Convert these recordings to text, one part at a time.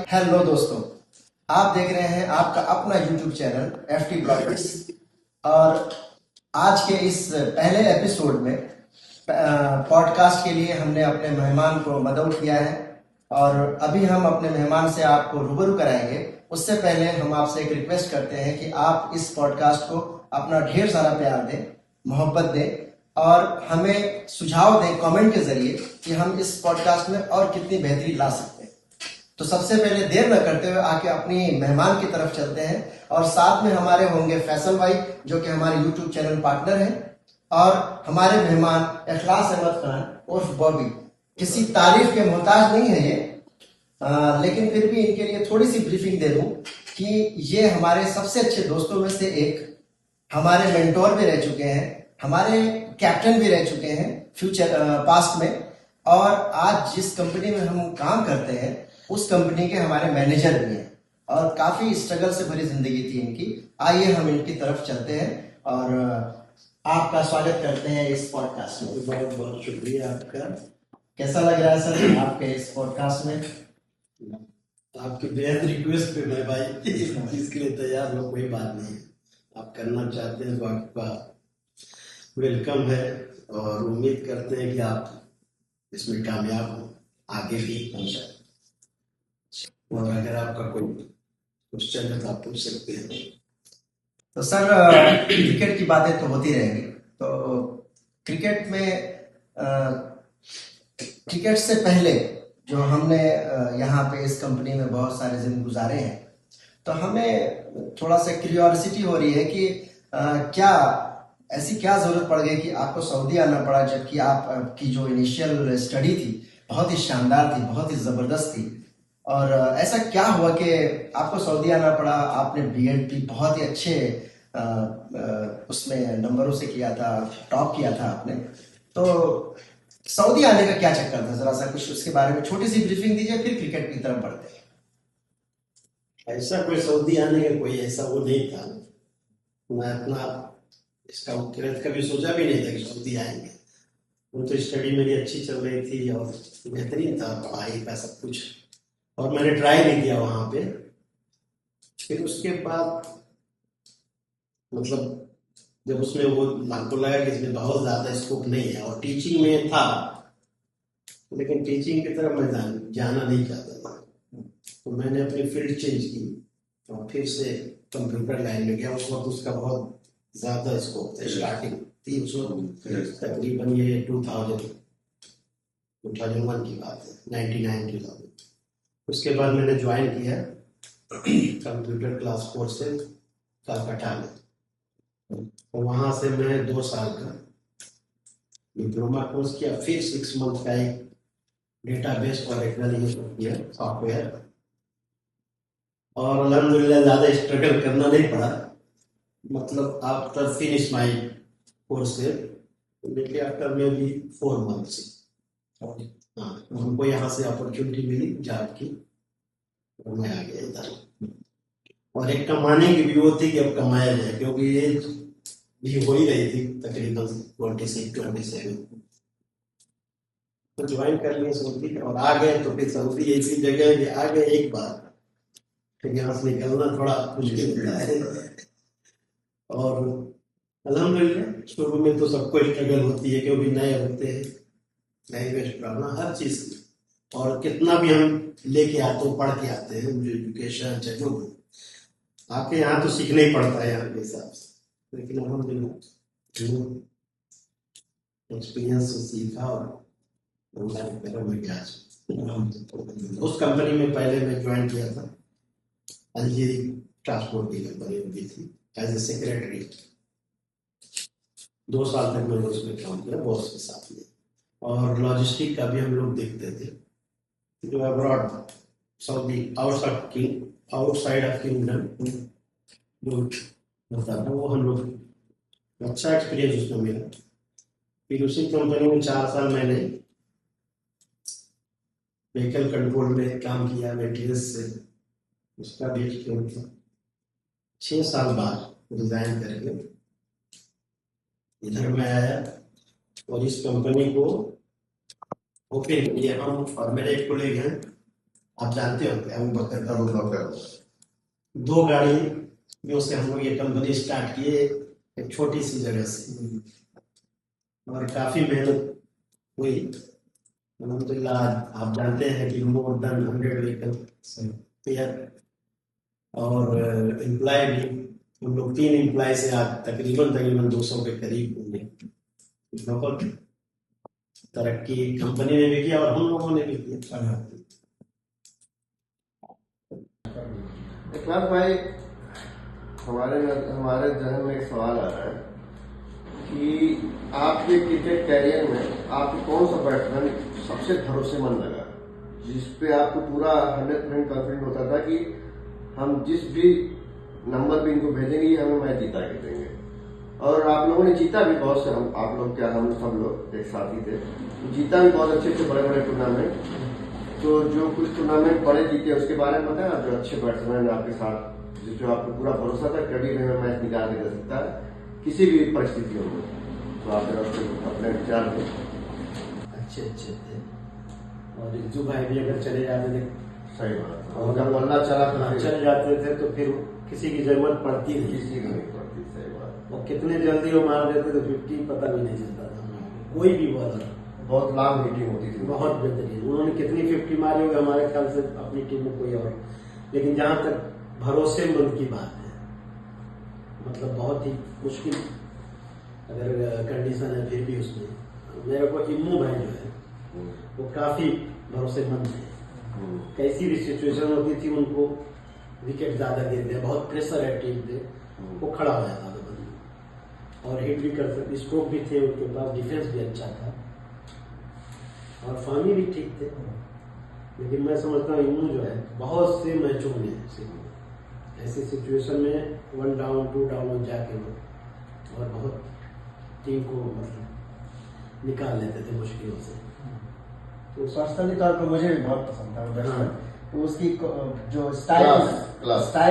Hello दोस्तों, आप देख रहे हैं आपका अपना यूट्यूब चैनल FT ब्लॉगर्स। और आज के इस पहले एपिसोड में पॉडकास्ट के लिए हमने अपने मेहमान को मदऊ किया है और अभी हम अपने मेहमान से आपको रूबरू कराएंगे। उससे पहले हम आपसे एक रिक्वेस्ट करते हैं कि आप इस पॉडकास्ट को अपना ढेर सारा प्यार दें, मोहब्बत दें और हमें सुझाव दें कमेंट के जरिए कि हम इस पॉडकास्ट में और कितनी बेहतरी ला सकते हैं। तो सबसे पहले देर न करते हुए आके अपनी मेहमान की तरफ चलते हैं और साथ में हमारे होंगे फैसल भाई जो कि हमारे यूट्यूब चैनल पार्टनर हैं और हमारे मेहमान इखलास अहमद खान उर्फ बॉबी। किसी तारीफ के मोहताज नहीं है ये, लेकिन फिर भी इनके लिए थोड़ी सी ब्रीफिंग दे दूं कि ये हमारे सबसे अच्छे दोस्तों में से एक, हमारे मेंटोर भी रह चुके हैं, हमारे कैप्टन भी रह चुके हैं फ्यूचर पास्ट में, और आज जिस कंपनी में हम काम करते हैं उस कंपनी के हमारे मैनेजर भी हैं और काफी स्ट्रगल से भरी जिंदगी थी इनकी। आइए हम इनकी तरफ चलते हैं और आपका स्वागत करते हैं इस पॉडकास्ट में। बहुत बहुत शुक्रिया आपका। कैसा लग रहा है सर आपके इस पॉडकास्ट में? आपकी बेहद रिक्वेस्ट पे मैं भाई इसके लिए तैयार हूँ, कोई बात नहीं। आप करना चाहते हैं तो आपका वेलकम है और उम्मीद करते हैं कि आप इसमें कामयाब हो, आगे भी पहुंचाए। और अगर आपका कोई क्वेश्चन है तो आप पूछ सकते हैं। तो सर क्रिकेट की बातें तो होती रहेंगी, तो क्रिकेट में क्रिकेट से पहले जो हमने यहाँ पे इस कंपनी में बहुत सारे दिन गुजारे हैं, तो हमें थोड़ा सा क्यूरियोसिटी हो रही है कि क्या ऐसी क्या जरूरत पड़ गई कि आपको सऊदी आना पड़ा, जबकि आपकी जो इनिशियल स्टडी थी बहुत ही शानदार थी, बहुत ही जबरदस्त थी। और ऐसा क्या हुआ कि आपको सऊदी आना पड़ा? आपने बीएड भी बहुत ही अच्छे उसमें नंबरों से किया था, टॉप किया था आपने। तो सऊदी आने का क्या चक्कर था? जरा सा कुछ उसके बारे में छोटी सी ब्रीफिंग दीजिए, फिर क्रिकेट की तरफ बढ़ते हैं। ऐसा कोई सऊदी आने का कोई ऐसा वो नहीं था। मैं अपना इसका कभी सोचा भी नहीं था कि सऊदी आएंगे। वो तो स्टडी मेरी अच्छी चल रही थी और बेहतरीन था पढ़ाई का सब कुछ, और मैंने ट्राई भी किया वहाँ पे। फिर उसके बाद मतलब जब उसमें वो हमको लगा कि इसमें बहुत ज़्यादा स्कोप नहीं है और टीचिंग में था, लेकिन टीचिंग की तरफ मैं जाना नहीं चाहता था, तो मैंने अपनी फील्ड चेंज की और फिर से कंप्यूटर लाइन में गया। उस वक्त उसका बहुत ज़्यादा स्कोप था, स्टार्टिंग थी उस वक्त तकरीबन ये 2001 की बात है, 99-2000। उसके बाद मैंने ज्वाइन किया कंप्यूटर क्लास कोर्स से कलकत्ता में, और वहाँ से मैं 2 साल का डिप्लोमा कोर्स किया। फिर 6 मंथ का एक डेटाबेस और एनालिसिस किया सॉफ्टवेयर, और अल्हम्दुलिल्लाह ज़्यादा स्ट्रगल करना नहीं पड़ा। मतलब आफ्टर फिनिश माई कोर्स लेके आफ्टर में भी 4 मंथ्स, हाँ, हमको यहाँ से अपॉर्चुनिटी मिली जॉब की और मैं आ गया इधर। और एक कमाने की भी वो थी कि अब कमाया जाए, क्योंकि एज भी हो ही रही थी तकरीबन 26-27, तो ज्वाइन कर लिए सऊदी और आ गए। तो फिर सऊदी ऐसी जगह है कि आ गए एक बार, फिर यहाँ से निकलना थोड़ा मुश्किल होता है। और अल्हम्दुलिल्लाह शुरू में तो सबको स्ट्रगल होती है, क्योंकि नए होते हैं, लैंग्वेज पढ़ना हर चीज़ की, और कितना भी हम लेके आते हैं, पढ़ के आते हैं, मुझे एजुकेशन चाहे जो आपके यहाँ तो सीखना ही पड़ता है यहाँ के हिसाब से, लेकिन अल्हम्दुलिल्लाह एक्सपीरियंस से सीखा और में गया। उस कंपनी में पहले मैं ज्वाइन किया था, अलजेरी ट्रांसपोर्ट की कंपनी होती थी, एज ए सेक्रेटरी। 2 साल तक मैंने उसमें काम किया बॉस के साथ में, और लॉजिस्टिक का भी हम लोग देखते थे, जो abroad Saudi outside of kingdom जो होता था, वो हम लोग अच्छा एक्सपीरियंस उसमें मिला। फिर उसी कंपनी में 4 साल मैंने व्हीकल कंट्रोल में काम किया, मेंटेनेंस से, उसका भी एक्सपीरियंस था। 6 साल बाद रिजाइन करके इधर मैं आया और इस कंपनी को ओपन किया हम और मेरे एक कोलीग हैं आप जानते होंगे अबू बकर। अबू बकर। 2 गाड़ी जो से हम लोग ये कंपनी स्टार्ट किए एक छोटी सी जगह से, और काफी मेहनत हुई। अल्हम्दुलिल्लाह आप जानते हैं कि मोर देन 100 व्हीकल और एम्प्लॉय भी हम लोग 3 एम्प्लॉय से आज तकरीबन 200 के करीब होंगे। बहुत तरक्की कंपनी ने भी किया और हम लोगों ने भी किया। इकलास भाई, हमारे जहन में एक सवाल आ रहा है कि आपके क्रिकेट कैरियर में आपको कौन सा बैट्समैन सबसे भरोसेमंद लगा, जिस पे आपको पूरा 100% कॉन्फिडेंट होता था कि हम जिस भी नंबर पे इनको भेजेंगे ये हमें मैच जीता के देंगे। और आप लोगों ने जीता भी बहुत से, आप लोग क्या, हम सब लोग एक साथ ही थे, जीता भी बहुत अच्छे अच्छे बड़े बड़े टूर्नामेंट। तो जो कुछ टूर्नामेंट बड़े जीते उसके बारे में बताया, जो अच्छे बैट्समैन आपके साथ जो आपको पूरा भरोसा था कभी भी हमें मैच निकाल के दे सकता है किसी भी परिस्थितियों में, तो आप अपने विचार में। अच्छे थे और रिजू भाई भी अगर चले जाते थे, सही बात, और अगर वल्ला चल जाते थे तो फिर किसी की जरूरत पड़ती नहीं, किसी को नहीं पड़ती। सही बात। और कितने जल्दी वो मार देते तो 50 पता भी नहीं चलता था। कोई भी बॉलर बहुत लॉन्ग हिटिंग होती थी, बहुत बेहतरीन। उन्होंने कितनी 50 मारी होगी हमारे ख्याल से अपनी टीम में कोई और, लेकिन जहां तक भरोसेमंद की बात है, मतलब बहुत ही मुश्किल अगर कंडीशन है फिर भी उसमें मेरे को इम्मू भाई जो है वो काफी भरोसेमंद है। कैसी भी सिचुएशन होती थी उनको विकेट ज्यादा देते, बहुत प्रेशर है टीम पे, वो खड़ा हो जाता था बंदा और हिट भी कर सकते, स्ट्रोक भी थे उनके पास, डिफेंस भी अच्छा था और फामी भी ठीक थे। लेकिन मैं समझता हूँ इम्मू जो है बहुत से मैचों में ऐसी सिचुएशन में 1 डाउन 2 डाउन में जाके वो और बहुत टीम को मतलब निकाल लेते थे मुश्किलों से। तो पर्सनली तौर पर मुझे भी बहुत पसंद था वो बैट्समैन। तो उसकी जो स्टाइल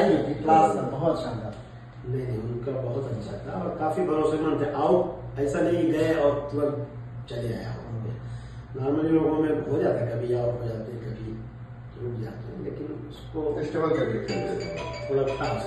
जो थी, क्लास बहुत शानदार। नहीं, उनका बहुत अच्छा था और काफी भरोसेमंद थे। आउट ऐसा नहीं गए और तुरंत चले आया। नॉर्मली लोगों में हो जाता है, कभी आउट हो जाते हैं, कभी रुक जाते हैं, लेकिन उसको स्टेबल करके खेलते थे। थोड़ा खास